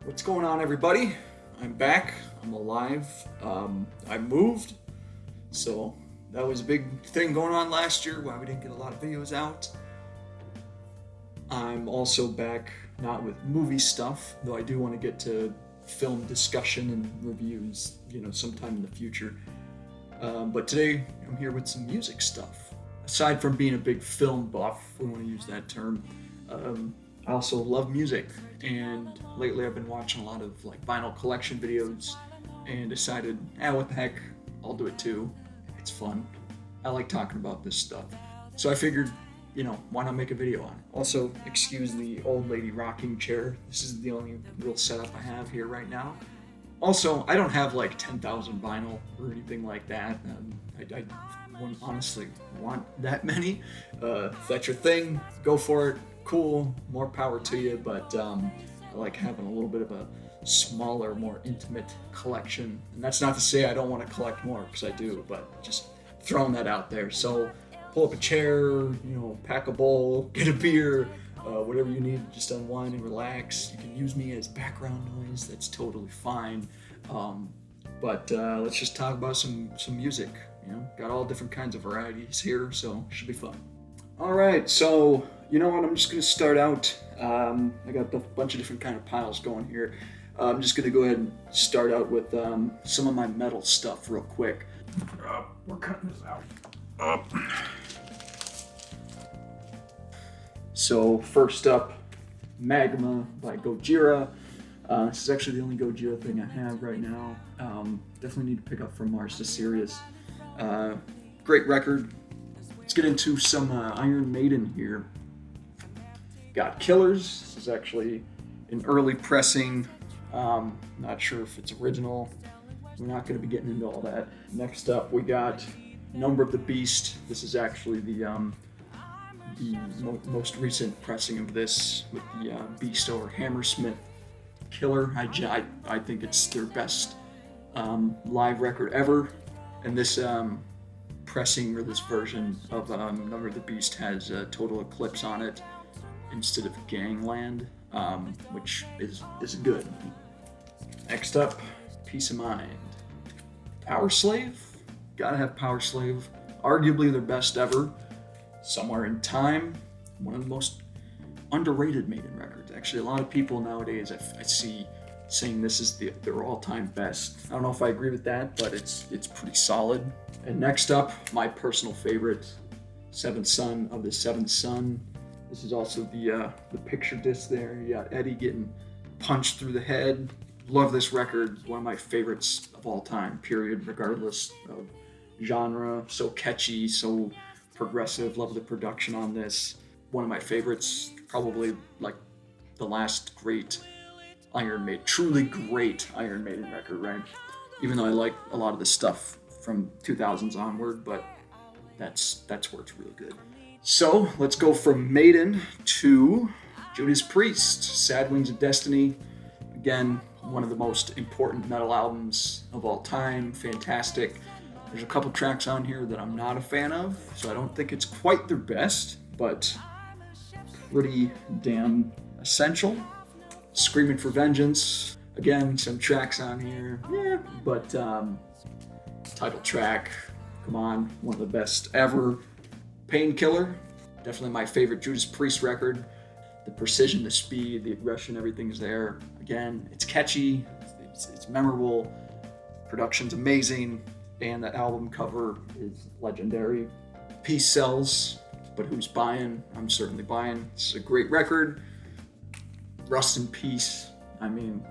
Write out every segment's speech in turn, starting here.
What's going on, everybody? I'm back. I'm alive. I moved, so that was a big thing going on last year. Why we didn't get a lot of videos out. I'm also back, not with movie stuff, though I do want to get to film discussion and reviews, sometime in the future. But today I'm here with some music stuff. Aside from being a big film buff, we want to use that term. I also love music, and lately I've been watching a lot of like vinyl collection videos, and decided, what the heck, I'll do it too. It's fun. I like talking about this stuff, so I figured, why not make a video on it? Also, excuse the old lady rocking chair. This is the only real setup I have here right now. Also, I don't have like 10,000 vinyl or anything like that. I wouldn't honestly want that many. If that's your thing, go for it. Cool, more power to you. But I like having a little bit of a smaller, more intimate collection. And that's not to say I don't want to collect more, because I do. But just throwing that out there. So pull up a chair, pack a bowl, get a beer. Whatever you need, just unwind and relax. You can use me as background noise. That's totally fine. But let's just talk about some music. Got all different kinds of varieties here, so it should be fun. All right, so you know what? I'm just gonna start out. I got a bunch of different kind of piles going here. I'm just gonna go ahead and start out with some of my metal stuff real quick. We're cutting this out. So first up, Magma by Gojira. This is actually the only Gojira thing I have right now. Definitely need to pick up from Mars to Sirius. Great record. Let's get into some Iron Maiden here. Got Killers. This is actually an early pressing. Not sure if it's original. We're not going to be getting into all that. Next up, we got Number of the Beast. This is actually the most recent pressing of this with the Beast over Hammersmith Killer. I think it's their best live record ever, and this pressing, or this version of Number of the Beast, has Total Eclipse on it instead of Gangland, which is good. Next up, Peace of Mind. Power Slave. Gotta have Power Slave. Arguably their best ever. Somewhere in Time, one of the most underrated Maiden records. Actually, a lot of people nowadays I see saying this is their all-time best. I don't know if I agree with that, but it's pretty solid. And next up, my personal favorite, Seventh Son of the Seventh Son. This is also the picture disc there. You got Eddie getting punched through the head. Love this record. One of my favorites of all time, period, regardless of genre. So catchy, so progressive. Love the production on this. One of my favorites, probably like the last great Iron Maiden, truly great Iron Maiden record, right? Even though I like a lot of the stuff from 2000s onward, but that's where it's really good. So let's go from Maiden to Judas Priest, Sad Wings of Destiny. Again, one of the most important metal albums of all time. Fantastic. There's a couple tracks on here that I'm not a fan of, so I don't think it's quite their best, but pretty damn essential. Screaming for Vengeance. Again, some tracks on here, but title track, come on, one of the best ever. Painkiller, definitely my favorite Judas Priest record. The precision, the speed, the aggression, everything's there. Again, it's catchy, it's memorable, production's amazing, and the album cover is legendary. Peace sells, but who's buying? I'm certainly buying. It's a great record. Rust in Peace, I mean,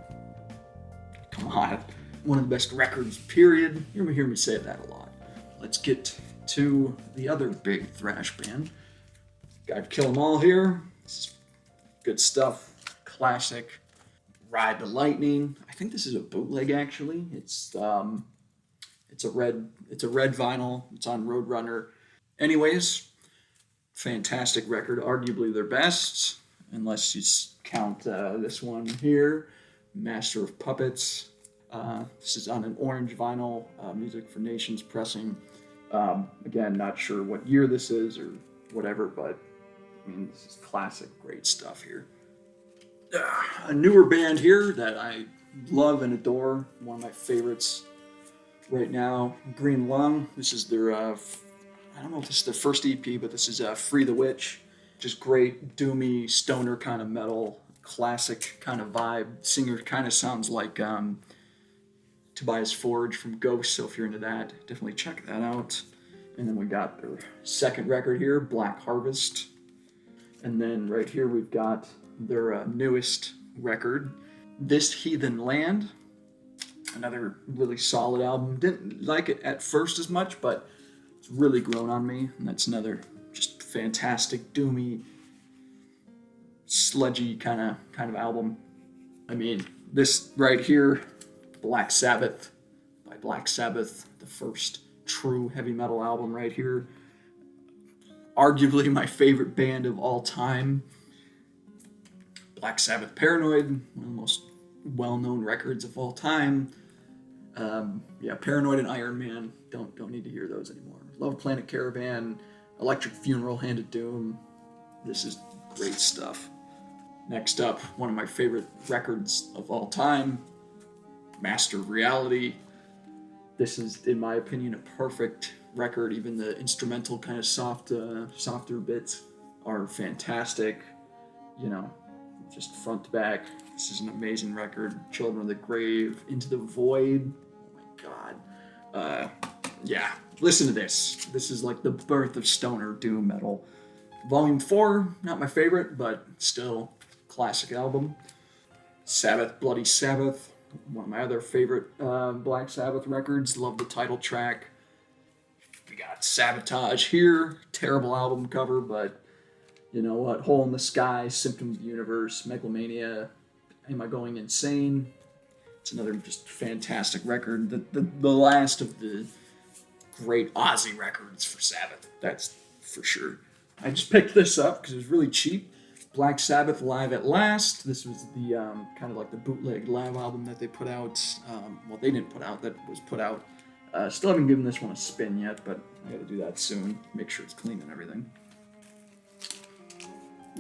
come on. One of the best records, period. You're gonna hear me say that a lot. Let's get to the other big thrash band. Got Kill 'Em All here. This is good stuff. Classic. Ride the Lightning. I think this is a bootleg, actually. It's a red vinyl. It's on Roadrunner. Anyways, fantastic record. Arguably their best, unless you count this one here, Master of Puppets. This is on an orange vinyl, Music for Nations pressing. Again, not sure what year this is or whatever, but I mean, this is classic, great stuff here. A newer band here that I love and adore, one of my favorites right now, Green Lung. This is their, I don't know if this is their first EP, but this is Free the Witch. Just great, doomy, stoner kind of metal, classic kind of vibe. Singer kind of sounds like Tobias Forge from Ghost, so if you're into that, definitely check that out. And then we got their second record here, Black Harvest. And then right here we've got their newest record, This Heathen Land. Another really solid album. Didn't like it at first as much, but it's really grown on me. And that's another just fantastic, doomy, sludgy kind of album. I mean, this right here, Black Sabbath by Black Sabbath, the first true heavy metal album right here. Arguably my favorite band of all time. Black Sabbath Paranoid, one of the most well-known records of all time. Paranoid and Iron Man, don't need to hear those anymore. Love Planet Caravan, Electric Funeral, Hand of Doom. This is great stuff. Next up, one of my favorite records of all time, Master of Reality. This is, in my opinion, a perfect record. Even the instrumental kind of softer bits are fantastic. Just front to back. This is an amazing record. Children of the Grave, Into the Void. Oh my god. Listen to this. This is like the birth of stoner doom metal. Volume 4, not my favorite, but still classic album. Sabbath, Bloody Sabbath, one of my other favorite Black Sabbath records. Love the title track. We got Sabotage here. Terrible album cover, but you know what? Hole in the Sky, Symptoms of the Universe, Megalomania, Am I Going Insane? It's another just fantastic record. The last of the great Ozzy records for Sabbath. That's for sure. I just picked this up because it was really cheap. Black Sabbath Live at Last. This was the kind of like the bootleg live album that they put out. They didn't put out. That was put out. Still haven't given this one a spin yet, but I got to do that soon. Make sure it's clean and everything.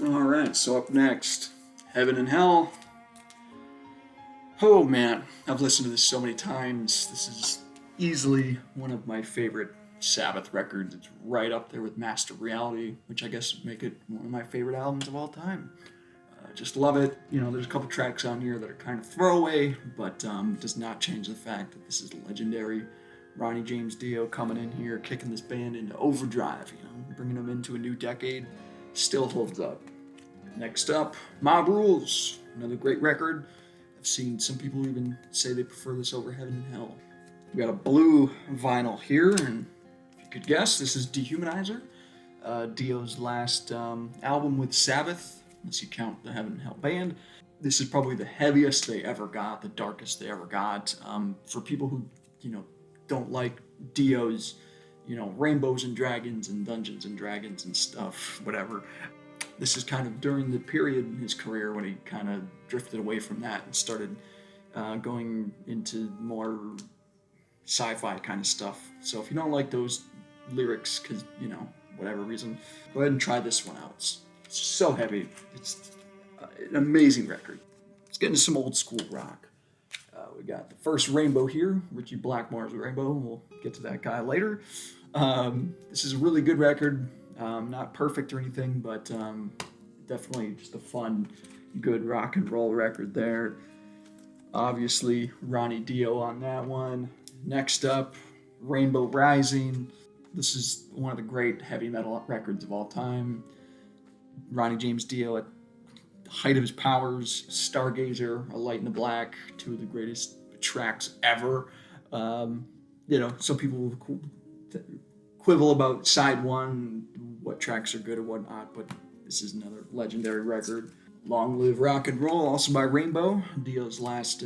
All right, so up next, Heaven and Hell. Oh man, I've listened to this so many times. This is easily one of my favorite Sabbath records. It's right up there with Master of Reality, which I guess would make it one of my favorite albums of all time. Just love it. There's a couple tracks on here that are kind of throwaway, but does not change the fact that this is legendary. Ronnie James Dio coming in here, kicking this band into overdrive, bringing them into a new decade. Still holds up. Next up, Mob Rules, another great record. I've seen some people even say they prefer this over Heaven and Hell. We got a blue vinyl here, and if you could guess, this is Dehumanizer, Dio's last album with Sabbath, unless you count the Heaven and Hell band. This is probably the heaviest they ever got, the darkest they ever got. For people who, don't like Dio's, Rainbows and Dragons and Dungeons and Dragons and stuff, whatever. This is kind of during the period in his career when he kind of drifted away from that and started going into more sci-fi kind of stuff. So if you don't like those lyrics, because, whatever reason, go ahead and try this one out. It's so heavy. It's an amazing record. Let's get into some old school rock. We got the first Rainbow here, Richie Blackmore's Rainbow. We'll get to that guy later. This is a really good record. Not perfect or anything, but definitely just a fun, good rock and roll record there. Obviously, Ronnie Dio on that one. Next up, Rainbow Rising. This is one of the great heavy metal records of all time. Ronnie James Dio at the height of his powers, Stargazer, A Light in the Black, two of the greatest tracks ever. Some people will quibble about side one, what tracks are good or whatnot, but this is another legendary record. Long Live Rock and Roll, also by Rainbow, Dio's last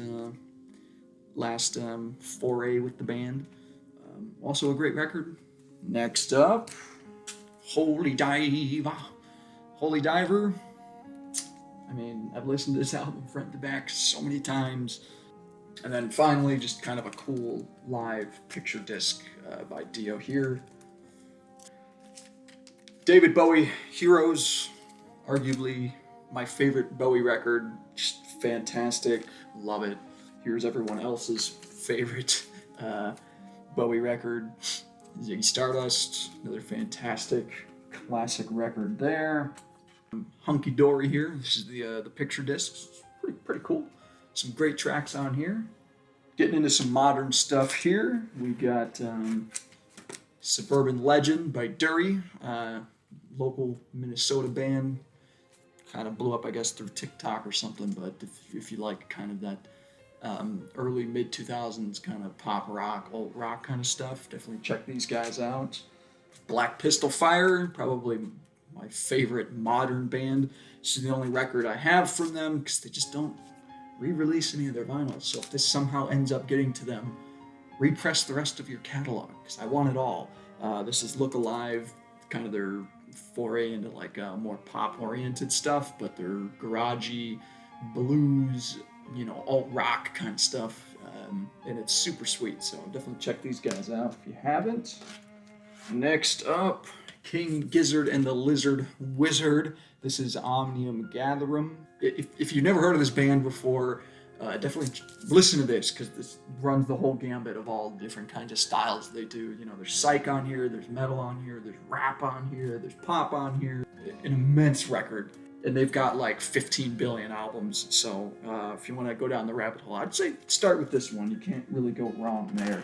foray with the band. Also a great record. Next up, Holy Diver. I mean, I've listened to this album front to back so many times. And then finally, just kind of a cool live picture disc by Dio here. David Bowie, Heroes, arguably my favorite Bowie record, just fantastic, love it. Here's everyone else's favorite Bowie record, Ziggy Stardust, another fantastic classic record there. Hunky Dory here. This is the picture disc. Pretty cool. Some great tracks on here. Getting into some modern stuff here. We got Suburban Legend by Dury, local Minnesota band. Kind of blew up, I guess, through TikTok or something. But if you like kind of that early mid 2000s kind of pop rock, alt rock kind of stuff, definitely check these guys out. Black Pistol Fire, probably my favorite modern band. This is the only record I have from them because they just don't re-release any of their vinyls. So if this somehow ends up getting to them, repress the rest of your catalog because I want it all. This is Look Alive, kind of their foray into like more pop-oriented stuff, but they're garagey, blues, alt rock kind of stuff, and it's super sweet. So definitely check these guys out if you haven't. Next up, King Gizzard and the Lizard Wizard. This is Omnium Gatherum. If you've never heard of this band before, definitely listen to this because this runs the whole gambit of all different kinds of styles they do. There's psych on here, there's metal on here, there's rap on here, there's pop on here. An immense record. And they've got like 15 billion albums. So if you want to go down the rabbit hole, I'd say start with this one. You can't really go wrong there.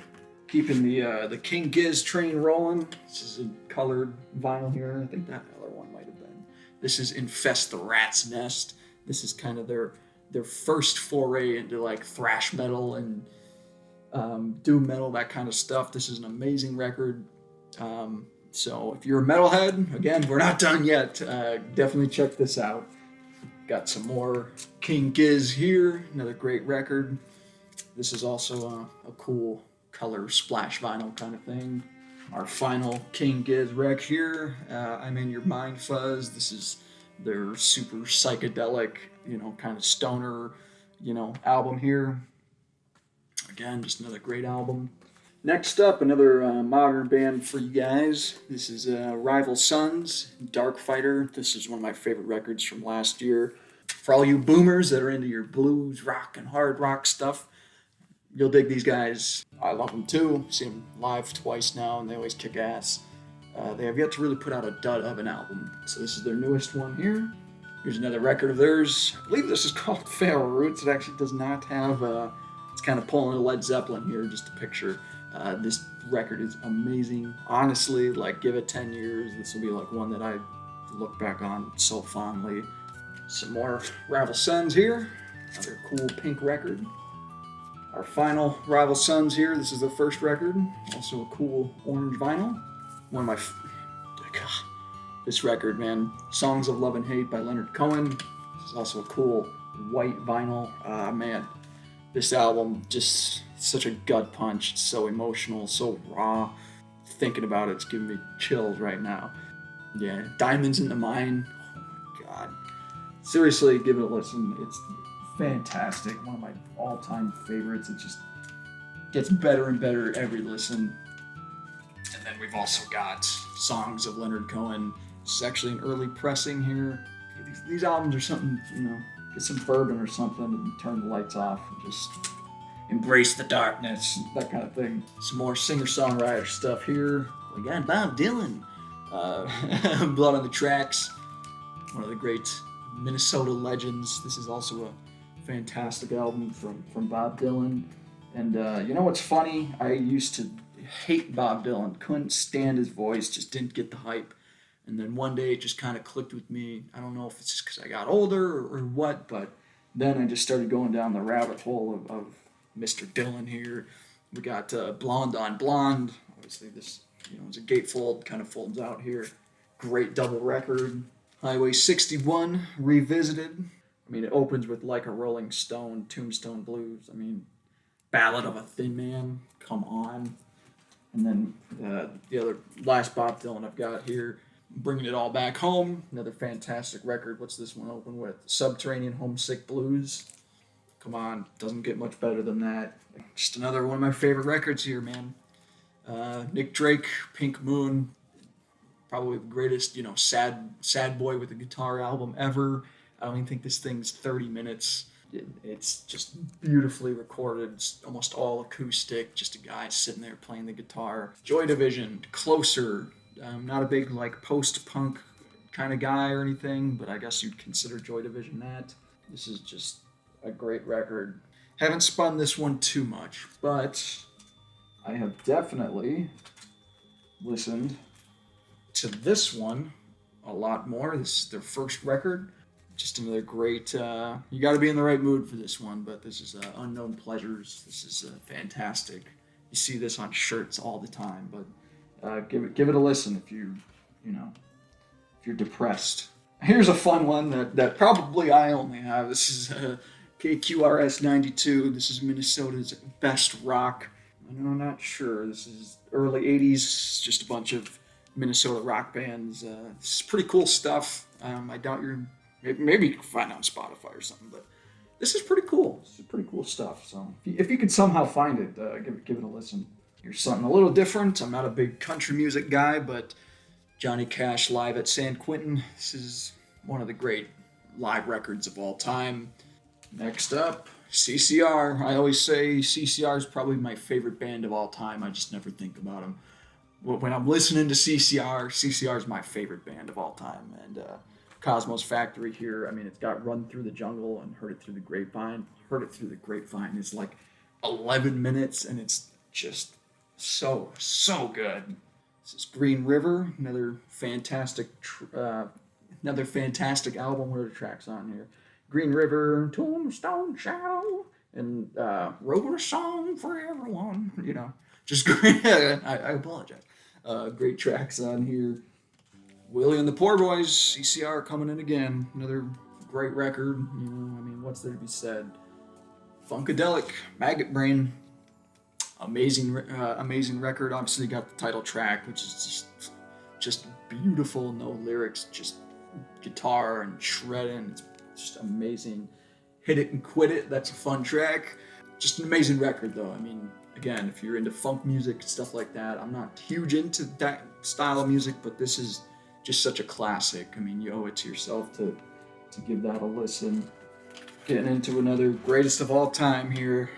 Keeping the King Giz train rolling. This is a colored vinyl here. I think that other one might have been. This is Infest the Rat's Nest. This is kind of their first foray into like thrash metal and doom metal, that kind of stuff. This is an amazing record. So if you're a metalhead, again, we're not done yet. Definitely check this out. Got some more King Giz here. Another great record. This is also a cool color splash vinyl kind of thing. Our final King Giz rec here. I'm in Your Mind Fuzz. This is their super psychedelic, kind of stoner, album here. Again, just another great album. Next up, another modern band for you guys. This is Rival Sons, Dark Fighter. This is one of my favorite records from last year. For all you boomers that are into your blues, rock, and hard rock stuff, you'll dig these guys. I love them too. See them live twice now, and they always kick ass. They have yet to really put out a dud of an album. So this is their newest one here. Here's another record of theirs. I believe this is called Feral Roots. It actually does not have... it's kind of pulling a Led Zeppelin here, just a picture. This record is amazing. Honestly, give it 10 years, this will be one that I look back on so fondly. Some more Rival Sons here. Another cool pink record. Our final Rival Sons here. This is the first record. Also a cool orange vinyl. One of my... this record, man. Songs of Love and Hate by Leonard Cohen. This is also a cool white vinyl. Man, this album just such a gut punch. It's so emotional, so raw. Thinking about it's giving me chills right now. Yeah, Diamonds in the Mine. Oh my god. Seriously, give it a listen. It's fantastic. One of my all-time favorites. It just gets better and better every listen. And then we've also got Songs of Leonard Cohen. This is actually an early pressing here. These albums are something, get some bourbon or something and turn the lights off and just embrace the darkness, that kind of thing. Some more singer-songwriter stuff here. We got Bob Dylan. Blood on the Tracks. One of the great Minnesota legends. This is also a fantastic album from Bob Dylan. And you know what's funny? I used to hate Bob Dylan. Couldn't stand his voice. Just didn't get the hype. And then one day it just kind of clicked with me. I don't know if it's just because I got older or what, but then I just started going down the rabbit hole of Mr. Dylan here. We got Blonde on Blonde. Obviously this, is a gatefold, kind of folds out here. Great double record. Highway 61, Revisited. I mean, it opens with Like a Rolling Stone, Tombstone Blues. I mean, Ballad of a Thin Man, come on. And then the other last Bob Dylan I've got here, Bringing It All Back Home, another fantastic record. What's this one open with? Subterranean Homesick Blues. Come on, doesn't get much better than that. Just another one of my favorite records here, man. Nick Drake, Pink Moon, probably the greatest, sad boy with a guitar album ever. I don't even think this thing's 30 minutes. It's just beautifully recorded. It's almost all acoustic. Just a guy sitting there playing the guitar. Joy Division, Closer. Not a big like post-punk kind of guy or anything, but I guess you'd consider Joy Division that. This is just a great record. Haven't spun this one too much, but I have definitely listened to this one a lot more. This is their first record. Just another great, you got to be in the right mood for this one, but this is Unknown Pleasures. This is fantastic. You see this on shirts all the time, but give it a listen if if you're depressed. Here's a fun one that probably I only have. This is KQRS 92. This is Minnesota's best rock. I'm not sure. This is early 80s, just a bunch of Minnesota rock bands. This is pretty cool stuff. I doubt maybe you can find it on Spotify or something, but this is pretty cool. This is pretty cool stuff. So if you could somehow find it, give it a listen. Here's something a little different. I'm not a big country music guy, but Johnny Cash live at San Quentin. This is one of the great live records of all time. Next up, CCR. I always say CCR is probably my favorite band of all time. I just never think about them. When I'm listening to CCR is my favorite band of all time. And Cosmo's Factory here, I mean, it's got Run Through the Jungle and Heard It Through the Grapevine. Heard It Through the Grapevine is like 11 minutes, and it's just so good. This is Green River, another fantastic album. What are the tracks on here? Green River, Tombstone Shadow, and Wrote a Song for Everyone. Just great. I apologize. Great tracks on here. Willie and the Poor Boys, CCR coming in again. Another great record. What's there to be said? Funkadelic, Maggot Brain. Amazing record. Obviously got the title track, which is just beautiful. No lyrics, just guitar and shredding. It's just amazing. Hit It and Quit It. That's a fun track. Just an amazing record, though. Again, if you're into funk music, stuff like that, I'm not huge into that style of music, but this is just such a classic. You owe it to yourself to give that a listen. Getting into another greatest of all time here.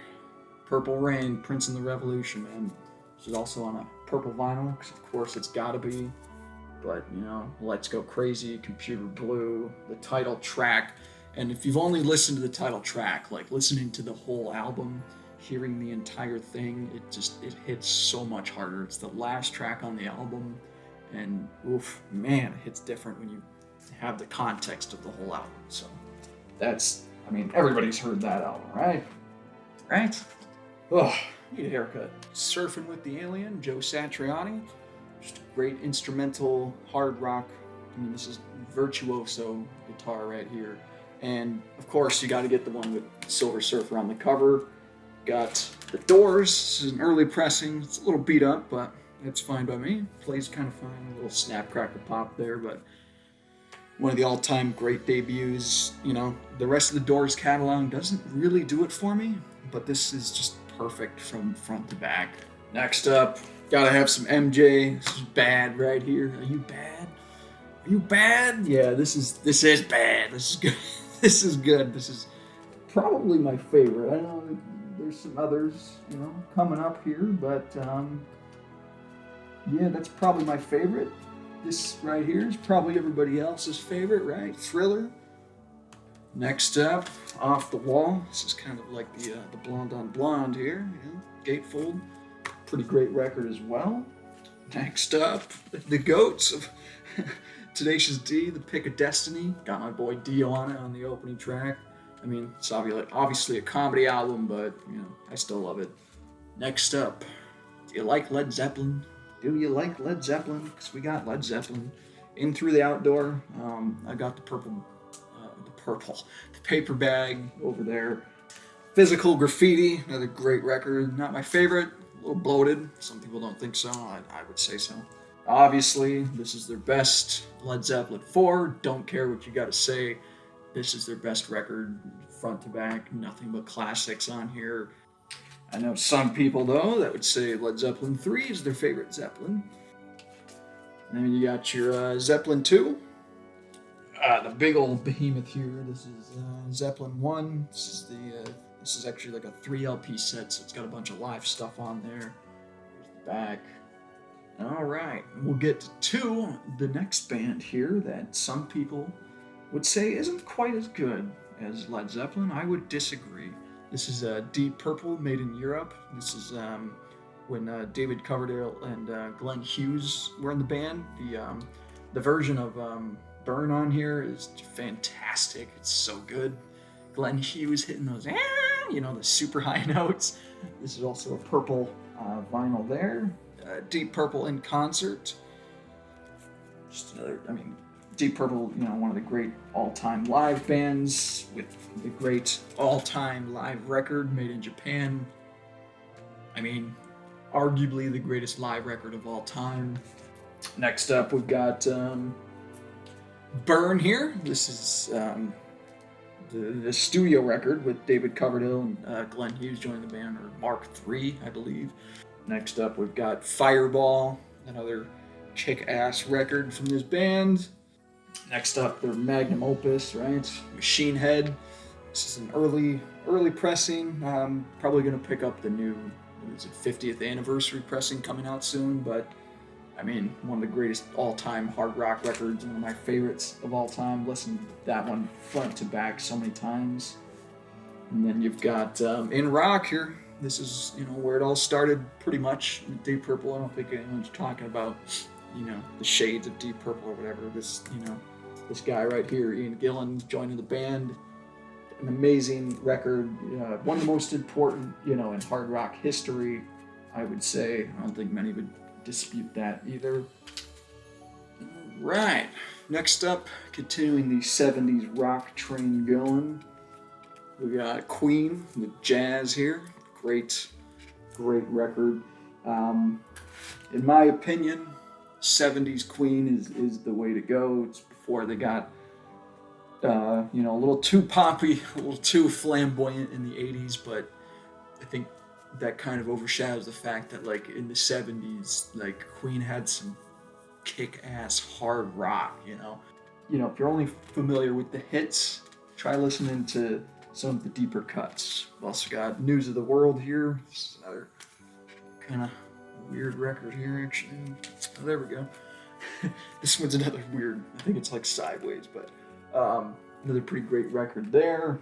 Purple Rain, Prince and the Revolution, man. This is also on a purple vinyl, because of course it's gotta be. But, Let's Go Crazy, Computer Blue, the title track. And if you've only listened to the title track, like listening to the whole album, hearing the entire thing, it hits so much harder. It's the last track on the album, and oof, man, it hits different when you have the context of the whole album. So that's, everybody's heard that album, right? Right? Oh, need a haircut. Surfing with the Alien, Joe Satriani. Just a great instrumental hard rock. This is virtuoso guitar right here. And of course, you got to get the one with Silver Surfer on the cover. Got The Doors. This is an early pressing. It's a little beat up, but it's fine by me. Plays kind of fine. A little snap, crackle, pop there, but one of the all-time great debuts. The rest of the Doors catalog doesn't really do it for me, but this is just perfect from front to back. Next up, gotta have some MJ. This is Bad right here. Are you bad? Are you bad? Yeah, this is bad. This is good. This is good. This is probably my favorite. I know there's some others, coming up here, but yeah, that's probably my favorite. This right here is probably everybody else's favorite, right? Thriller. Next up, Off the Wall. This is kind of like the Blonde on Blonde here. Gatefold. Pretty great record as well. Next up, the Goats of Tenacious D, The Pick of Destiny. Got my boy Dio on it on the opening track. It's obviously a comedy album, but, I still love it. Next up, do you like Led Zeppelin? Do you like Led Zeppelin? Because we got Led Zeppelin. In Through the Outdoor. I got the paper bag over there. Physical Graffiti, another great record. Not my favorite, a little bloated. Some people don't think so. I would say so. Obviously, this is their best. Led Zeppelin 4, don't care what you gotta say. This is their best record, front to back, nothing but classics on here. I know some people, though, that would say Led Zeppelin 3 is their favorite Zeppelin. And then you got your Zeppelin 2. The big old behemoth here. This is Zeppelin 1. This is actually like a 3 LP set, so it's got a bunch of live stuff on there. Here's the back. All right, we'll get to the next band here that some people would say isn't quite as good as Led Zeppelin. I would disagree. This is Deep Purple, made in Europe. This is when David Coverdale and Glenn Hughes were in the band. The version of Burn on here is fantastic. It's so good. Glenn Hughes hitting those, the super high notes. This is also a purple vinyl there. Deep Purple in concert. Just another, Deep Purple, one of the great all-time live bands with the great all-time live record made in Japan. Arguably the greatest live record of all time. Next up, we've got Burn here. This is the studio record with David Coverdale and Glenn Hughes joining the band, or Mark III, I believe. Next up, we've got Fireball, another kick-ass record from this band. Next up, their magnum opus, right? Machine Head. This is an early pressing. Probably going to pick up the new 50th anniversary pressing coming out soon, but one of the greatest all-time hard rock records, one of my favorites of all time. Listened to that one front to back so many times. And then you've got In Rock here. This is, where it all started pretty much with Deep Purple. I don't think anyone's talking about, the shades of Deep Purple or whatever. This guy right here, Ian Gillan, joining the band. An amazing record. One of the most important, in hard rock history, I would say. I don't think many would dispute that either. Right. Next up, continuing the 70s rock train going, we got Queen with Jazz here. Great record. In my opinion, 70s Queen is the way to go. It's before they got, a little too poppy, a little too flamboyant in the 80s, but I think that kind of overshadows the fact that, in the 70s, Queen had some kick-ass hard rock, if you're only familiar with the hits, try listening to some of the deeper cuts. We've also got News of the World here. This is another kind of weird record here, actually. Oh, there we go. This one's another weird, I think it's Sideways, but another pretty great record there.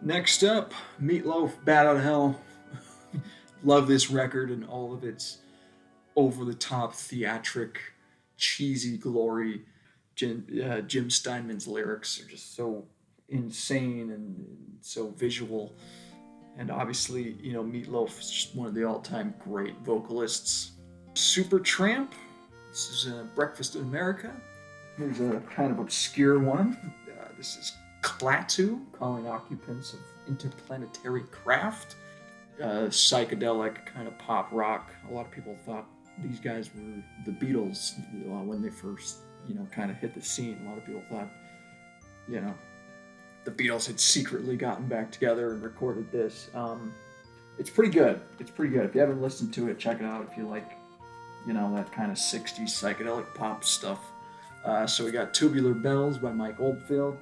Next up, Meatloaf, Bat Out of Hell. Love this record and all of its over-the-top, theatric, cheesy glory. Jim Steinman's lyrics are just so insane and so visual. And obviously, Meatloaf is just one of the all-time great vocalists. Supertramp. This is Breakfast in America. Here's a kind of obscure one. This is Klaatu, calling occupants of interplanetary craft. Psychedelic kind of pop rock. A lot of people thought these guys were the Beatles when they first, kind of hit the scene. A lot of people thought, the Beatles had secretly gotten back together and recorded this. It's pretty good. If you haven't listened to it, check it out if you like, that kind of 60s psychedelic pop stuff. So we got Tubular Bells by Mike Oldfield.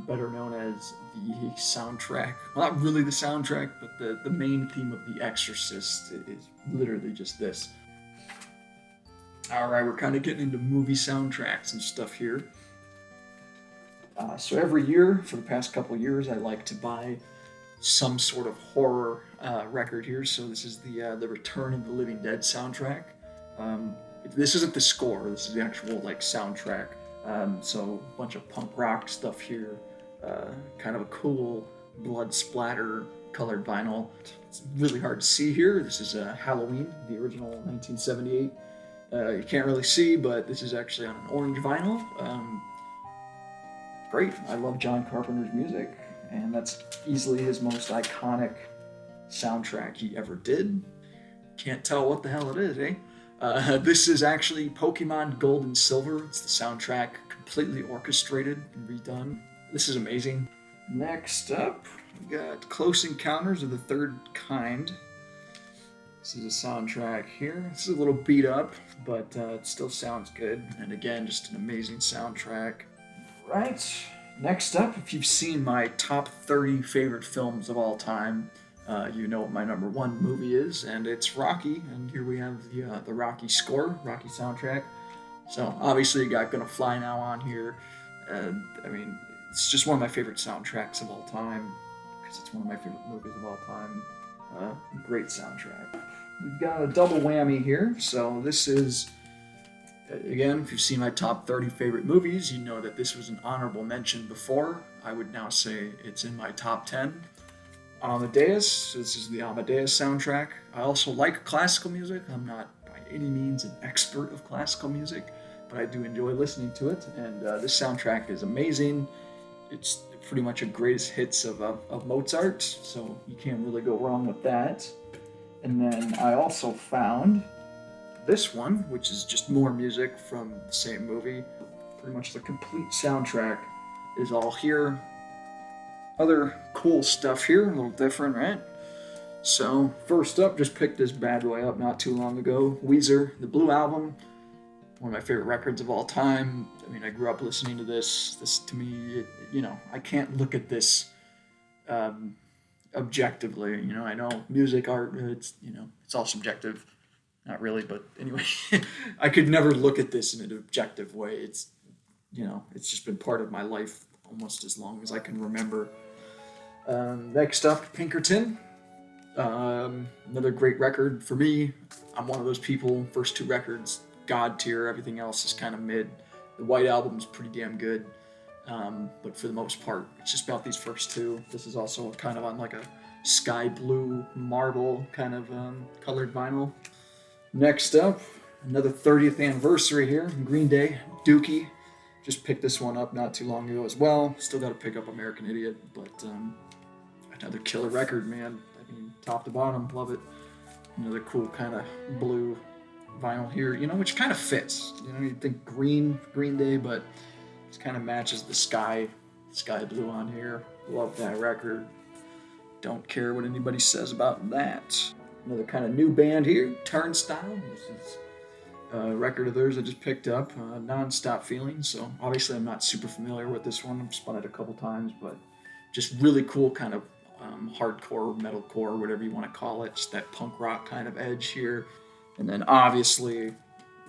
Better known as the soundtrack. Well, not really the soundtrack, but the main theme of The Exorcist is literally just this. Alright, we're kind of getting into movie soundtracks and stuff here. So every year, for the past couple of years, I like to buy some sort of horror record here. So this is the Return of the Living Dead soundtrack. This isn't the score, this is the actual soundtrack. So a bunch of punk rock stuff here, kind of a cool blood splatter colored vinyl. It's really hard to see here. This is Halloween, the original 1978. You can't really see, but this is actually on an orange vinyl. Great. I love John Carpenter's music, and that's easily his most iconic soundtrack he ever did. Can't tell what the hell it is, eh? This is actually Pokemon Gold and Silver. It's the soundtrack, completely orchestrated and redone. This is amazing. Next up, we got Close Encounters of the Third Kind. This is a soundtrack here. This is a little beat up, but it still sounds good. And again, just an amazing soundtrack. Right. Next up, if you've seen my top 30 favorite films of all time, you know what my number one movie is, and it's Rocky. And here we have the Rocky score, Rocky soundtrack. So obviously, you got "Gonna Fly Now" on here. I mean, it's just one of my favorite soundtracks of all time because it's one of my favorite movies of all time. Great soundtrack. We've got a double whammy here. So this is, again, if you've seen my top 30 favorite movies, you know that this was an honorable mention before. I would now say it's in my top 10. Amadeus, this is the Amadeus soundtrack. I also like classical music. I'm not by any means an expert of classical music, but I do enjoy listening to it, and this soundtrack is amazing. It's pretty much a greatest hits of Mozart, so you can't really go wrong with that. And then I also found this one, which is just more music from the same movie. Pretty much the complete soundtrack is all here. Other cool stuff here, a little different, right? So, first up, just picked this bad boy up not too long ago. Weezer, the Blue Album, one of my favorite records of all time. I mean, I grew up listening to this. This, to me, I can't look at this objectively. I know music, art, it's all subjective. Not really, but anyway, I could never look at this in an objective way. It's just been part of my life almost as long as I can remember. Next up, Pinkerton. Another great record for me. I'm one of those people, first two records, God tier, everything else is kind of mid. The White Album is pretty damn good, but for the most part, it's just about these first two. This is also kind of on like a sky blue marble kind of colored vinyl. Next up, another 30th anniversary here, Green Day, Dookie. Just picked this one up not too long ago as well. Still got to pick up American Idiot, but another killer record, man. I mean, top to bottom, love it. Another cool kind of blue vinyl here, which kind of fits. You'd think Green Day, but it kind of matches the sky blue on here. Love that record. Don't care what anybody says about that. Another kind of new band here, Turnstile. This is a record of theirs I just picked up, Non-Stop Feeling. So obviously I'm not super familiar with this one. I've spun it a couple times, but just really cool kind of hardcore, metalcore, whatever you want to call it. Just that punk rock kind of edge here. And then obviously,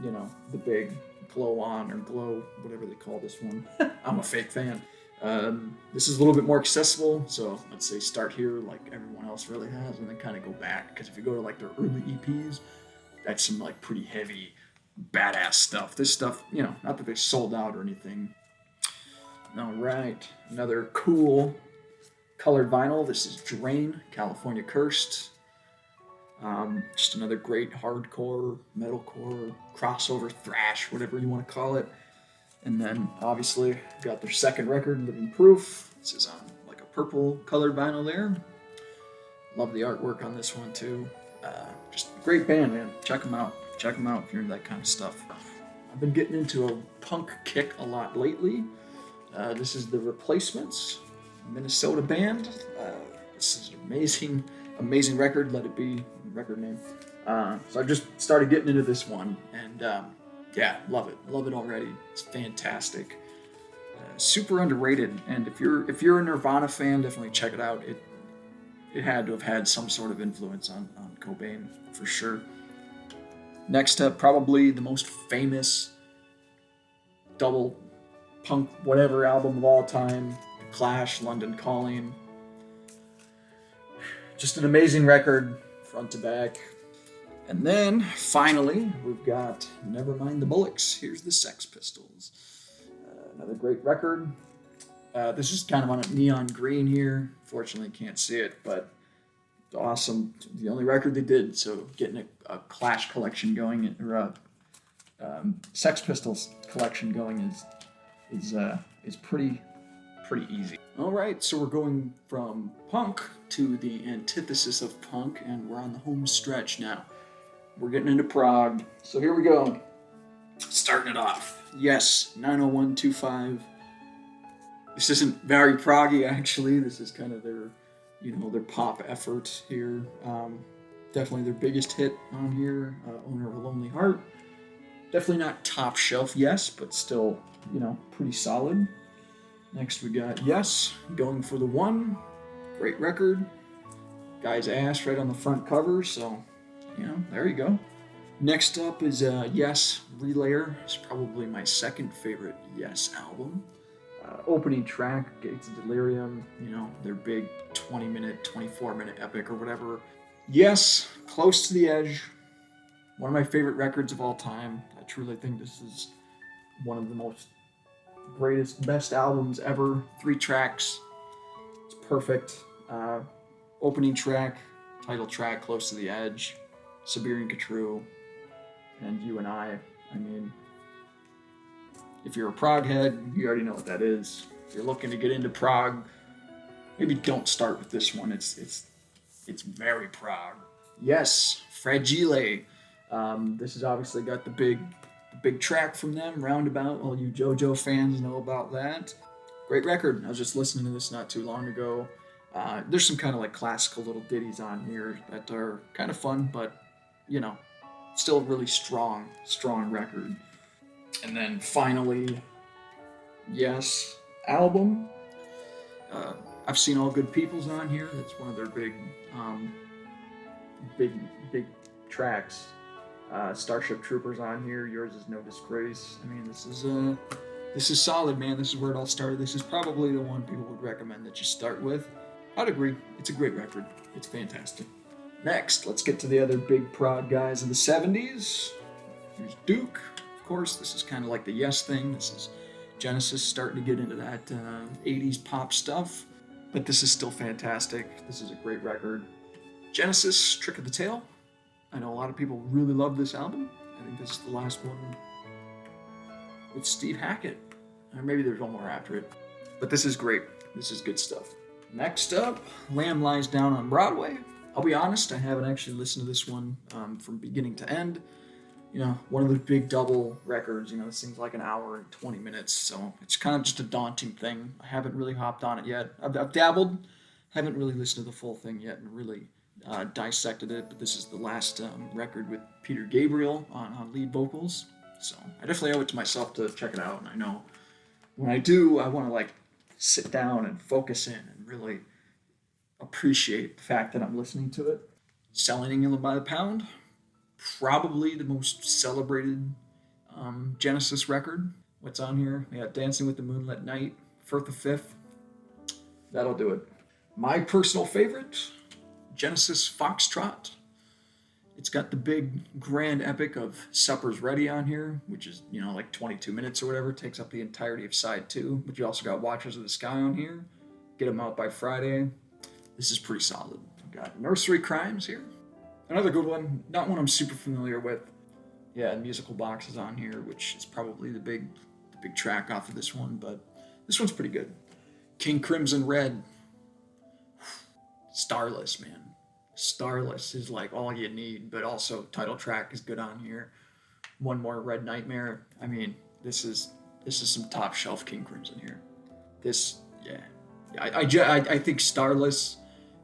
the big glow on or glow, whatever they call this one. I'm a fake fan. This is a little bit more accessible, so let's say start here like everyone else really has, and then kind of go back, because if you go to like their early EPs, that's some like pretty heavy, badass stuff. This stuff, not that they sold out or anything. All right, another cool colored vinyl. This is Drain, California Cursed. Just another great hardcore, metalcore, crossover, thrash, whatever you want to call it. And then, obviously, got their second record, Living Proof. This is on like a purple colored vinyl there. Love the artwork on this one, too. Just a great band, man. Check them out. Check them out if you're into that kind of stuff. I've been getting into a punk kick a lot lately. This is The Replacements, Minnesota band. This is an amazing record. Let It Be, record name. So I just started getting into this one, and yeah, love it already. It's fantastic, super underrated. And if you're a Nirvana fan, definitely check it out. It had to have had some sort of influence on Cobain for sure. Next up, probably the most famous double punk whatever album of all time, The Clash, London Calling. Just an amazing record, front to back. And then, finally, we've got Nevermind the Bollocks. Here's the Sex Pistols. Another great record. This is kind of on a neon green here. Fortunately, can't see it, but it's awesome. The only record they did, so getting a Clash collection going, or a Sex Pistols collection going is pretty easy. All right, so we're going from punk to the antithesis of punk, and we're on the home stretch now. We're getting into prog. So here we go. Starting it off. Yes, 90125. This isn't very proggy, actually. This is kind of their pop effort here. Definitely their biggest hit on here, Owner of a Lonely Heart. Definitely not top shelf, yes, but still, pretty solid. Next we got Yes, Going for the One. Great record. Guy's ass right on the front cover, so, there you go. Next up is Yes, Relayer. It's probably my second favorite Yes album. Opening track, Gates of Delirium, their big 20-minute, 24-minute epic or whatever. Yes, Close to the Edge. One of my favorite records of all time. I truly think this is one of the most greatest, best albums ever. 3 tracks. It's perfect. Opening track, title track, Close to the Edge, Siberian Khatru, and You and I mean, if you're a prog head, you already know what that is. If you're looking to get into prog, maybe don't start with this one. It's very prog. Yes, Fragile. This has obviously got the big track from them, Roundabout. All you JoJo fans know about that. Great record. I was just listening to this not too long ago. There's some kind of like classical little ditties on here that are kind of fun, but still a really strong record. And then finally, Yes, album. I've seen All Good People's on here. That's one of their big tracks. Starship Troopers on here. Yours Is No Disgrace. I mean, this is solid, man. This is where it all started. This is probably the one people would recommend that you start with. I'd agree. It's a great record. It's fantastic. Next, let's get to the other big prog guys of the 70s. Here's Duke. Of course, this is kind of like the Yes thing. This is Genesis starting to get into that 80s pop stuff. But this is still fantastic. This is a great record. Genesis, Trick of the Tail. I know a lot of people really love this album. I think this is the last one with Steve Hackett. Or maybe there's one more after it. But this is great. This is good stuff. Next up, Lamb Lies Down on Broadway. I'll be honest, I haven't actually listened to this one from beginning to end. One of those big double records, this thing's like an hour and 20 minutes, so it's kind of just a daunting thing. I haven't really hopped on it yet. I've dabbled, haven't really listened to the full thing yet and really dissected it, but this is the last record with Peter Gabriel on lead vocals, so I definitely owe it to myself to check it out, and I know when I do, I want to sit down and focus in and really appreciate the fact that I'm listening to it. Selling it by the pound, probably the most celebrated Genesis record. What's on here? We got Dancing with the Moonlit Night, Firth the Fifth. That'll do it. My personal favorite, Genesis Foxtrot. It's got the big grand epic of Supper's Ready on here, which is, like 22 minutes or whatever. Takes up the entirety of side 2. But you also got Watchers of the Sky on here. Get them out by Friday. This is pretty solid. We've got Nursery Crimes here. Another good one, not one I'm super familiar with. Yeah, Musical Box is on here, which is probably the big track off of this one, but this one's pretty good. King Crimson Red. Starless, man. Starless is like all you need, but also title track is good on here. One More Red Nightmare. I mean, this is some top shelf King Crimson here. I think Starless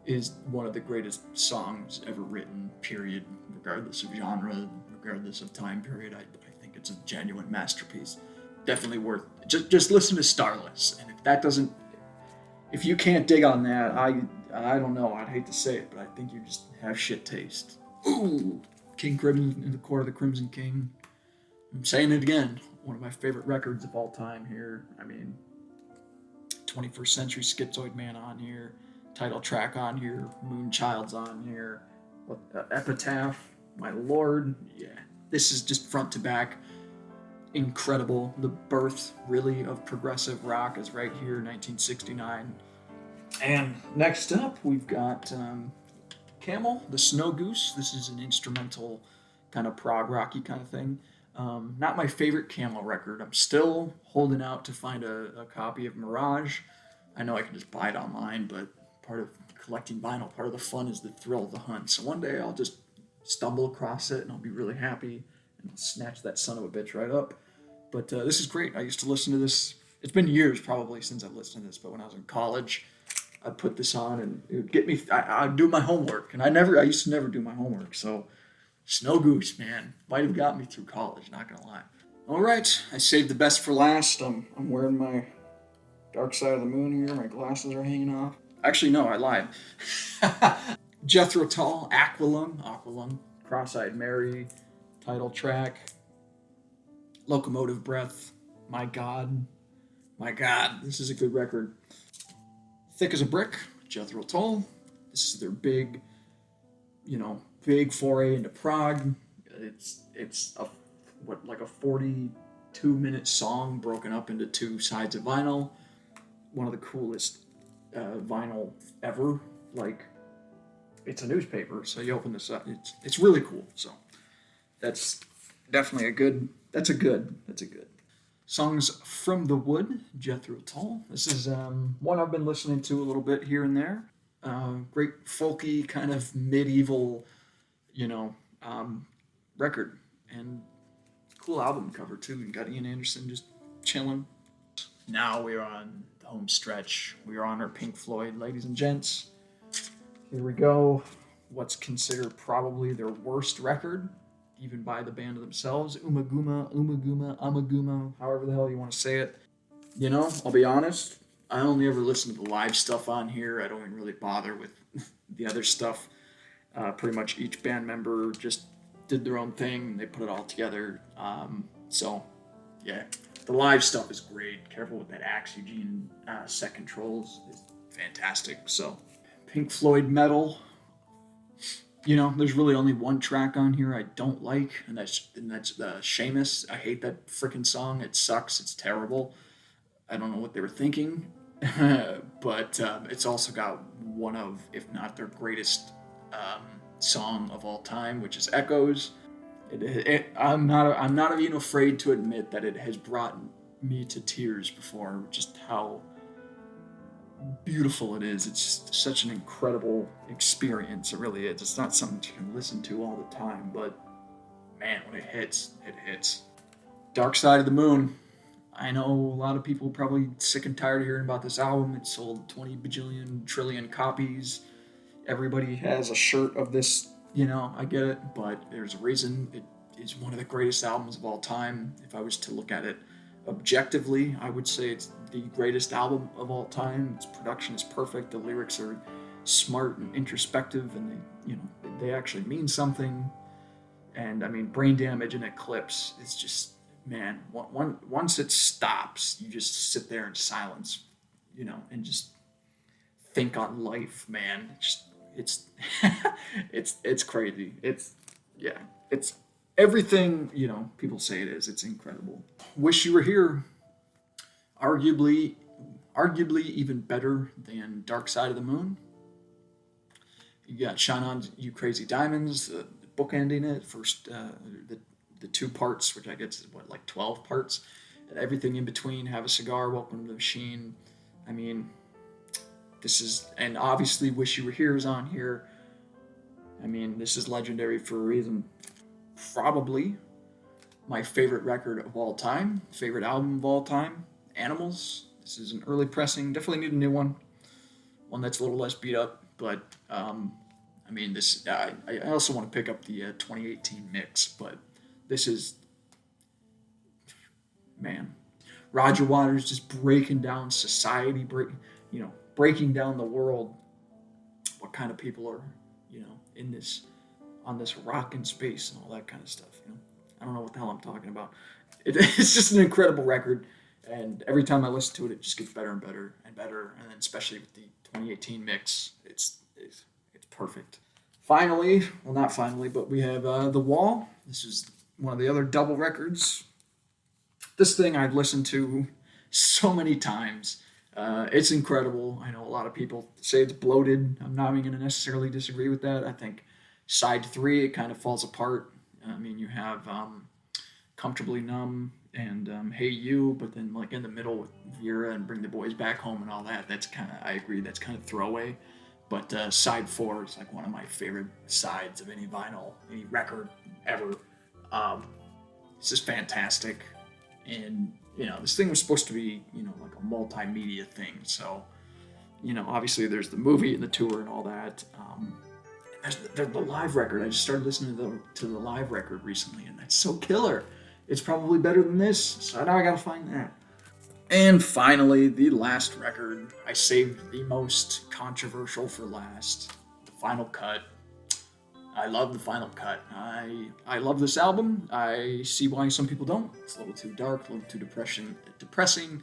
is one of the greatest songs ever written, period, regardless of genre, regardless of time period. I think it's a genuine masterpiece. Definitely worth it. Just listen to Starless, and if you can't dig on that, I don't know, I'd hate to say it, but I think you just have shit taste. Ooh, King Crimson in the Court of the Crimson King. I'm saying it again, one of my favorite records of all time here. I mean, 21st Century Schizoid Man on here, title track on here, Moonchild's on here, Epitaph, my lord, yeah. This is just front to back, incredible. The birth, really, of progressive rock is right here, 1969. And next up, we've got Camel, the Snow Goose. This is an instrumental, kind of prog rocky kind of thing. Not my favorite Camel record. I'm still holding out to find a copy of Mirage. I know I can just buy it online, but part of collecting vinyl, part of the fun is the thrill of the hunt. So one day I'll just stumble across it and I'll be really happy and snatch that son of a bitch right up. But this is great. I used to listen to this. It's been years probably since I've listened to this, but when I was in college, I'd put this on and it would get me, I'd do my homework. And I used to never do my homework. So Snow Goose, man, might have got me through college, not gonna lie. All right, I saved the best for last. I'm wearing my Dark Side of the Moon here. My glasses are hanging off. Actually, no, I lied. Jethro Tull, Aqualung, Cross-Eyed Mary, title track, Locomotive Breath, my God, this is a good record. Thick as a Brick, Jethro Tull. This is their big foray into prog. It's a 42-minute song broken up into 2 sides of vinyl. One of the coolest vinyl ever. Like, it's a newspaper, so you open this up. It's really cool. So that's definitely a good. Songs from the Wood, Jethro Tull. This is one I've been listening to a little bit here and there. Great folky kind of medieval, record, and cool album cover too. You got Ian Anderson just chilling. Now we're on the home stretch. We are on our Pink Floyd, ladies and gents. Here we go. What's considered probably their worst record, even by the band themselves. Amaguma, however the hell you want to say it. I'll be honest, I only ever listen to the live stuff on here. I don't even really bother with the other stuff. Pretty much each band member just did their own thing. They put it all together. So, yeah, the live stuff is great. Careful with that axe, Eugene. Set Controls is fantastic. So, Pink Floyd metal. There's really only one track on here I don't like, and that's Seamus. I hate that freaking song. It sucks. It's terrible. I don't know what they were thinking, but it's also got one of, if not their greatest song of all time, which is Echoes. I'm not even afraid to admit that it has brought me to tears before. Just how beautiful it is. It's just such an incredible experience. It really is. It's not something you can listen to all the time, but man, when it hits, it hits. Dark Side of the Moon. I know a lot of people probably sick and tired of hearing about this album. It sold 20 bajillion trillion copies. Everybody has a shirt of this, I get it, but there's a reason. It is one of the greatest albums of all time. If I was to look at it objectively, I would say it's the greatest album of all time. Its production is perfect. The lyrics are smart and introspective, and they actually mean something. And I mean, Brain Damage and Eclipse, it's just, man, once it stops, you just sit there in silence, and just think on life, man. It's it's crazy. It's everything, people say it is. It's incredible. Wish You Were Here, arguably even better than Dark Side of the Moon. You got Shine On You Crazy Diamonds, the book ending it, first, the 2 parts, which I guess is 12 parts, and everything in between, Have a Cigar, Welcome to the Machine. I mean, this is, and obviously Wish You Were Here is on here. I mean, this is legendary for a reason. Probably my favorite record of all time, favorite album of all time, Animals. This is an early pressing, definitely need a new one that's a little less beat up, but I mean, this, I also want to pick up the 2018 mix, but this is, man, Roger Waters just breaking down society, breaking down the world, what kind of people are, in this, on this rock in space and all that kind of stuff. I don't know what the hell I'm talking about. It's just an incredible record, and every time I listen to it, it just gets better and better and better. And then especially with the 2018 mix, it's perfect. Finally, well, not finally, but we have The Wall. This is one of the other double records. This thing I've listened to so many times. It's incredible. I know a lot of people say it's bloated. I'm not even going to necessarily disagree with that. I think side 3, it kind of falls apart. I mean, you have Comfortably Numb and Hey You, but then in the middle with Vera and Bring the Boys Back Home and all that, I agree, that's kind of throwaway. But side 4 is one of my favorite sides of any vinyl, any record ever. It's just fantastic. And, this thing was supposed to be, a multimedia thing. So, obviously there's the movie and the tour and all that. There's the live record. I just started listening to the live record recently, and that's so killer. It's probably better than this, so now I gotta find that. And finally, the last record. I saved the most controversial for last. The Final Cut. I love the Final Cut. I love this album. I see why some people don't. It's a little too dark, a little too depressing.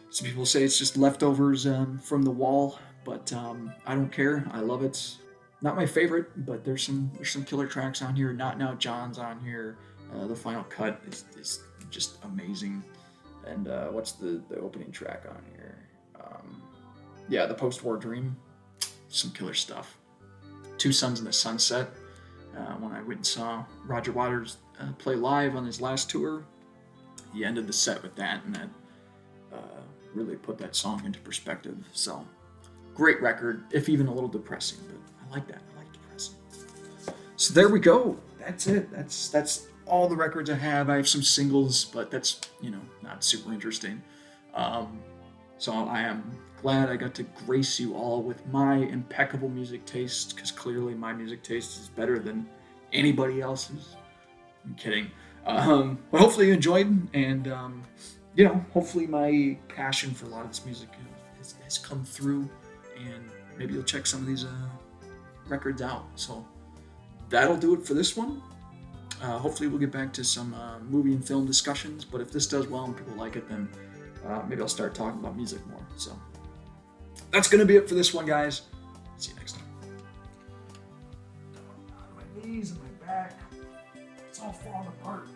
Some people say it's just leftovers from the wall, but I don't care. I love it. Not my favorite, but there's some killer tracks on here. Not Now John's on here. The Final Cut is just amazing. And what's the opening track on here? Yeah, The Post-War Dream. Some killer stuff. Two Suns in the Sunset. When I went and saw Roger Waters play live on his last tour, he ended the set with that, and that really put that song into perspective. So, great record, if even a little depressing, but I like that. I like depressing. So there we go. That's it. That's all the records I have. I have some singles, but that's, not super interesting. So I am glad I got to grace you all with my impeccable music taste, because clearly my music taste is better than anybody else's. I'm kidding. But hopefully you enjoyed, and hopefully my passion for a lot of this music has come through, and maybe you'll check some of these records out. So that'll do it for this one. Hopefully we'll get back to some movie and film discussions, but if this does well and people like it, then maybe I'll start talking about music more. So that's going to be it for this one, guys. See you next time. On my knees and my back, it's all falling apart.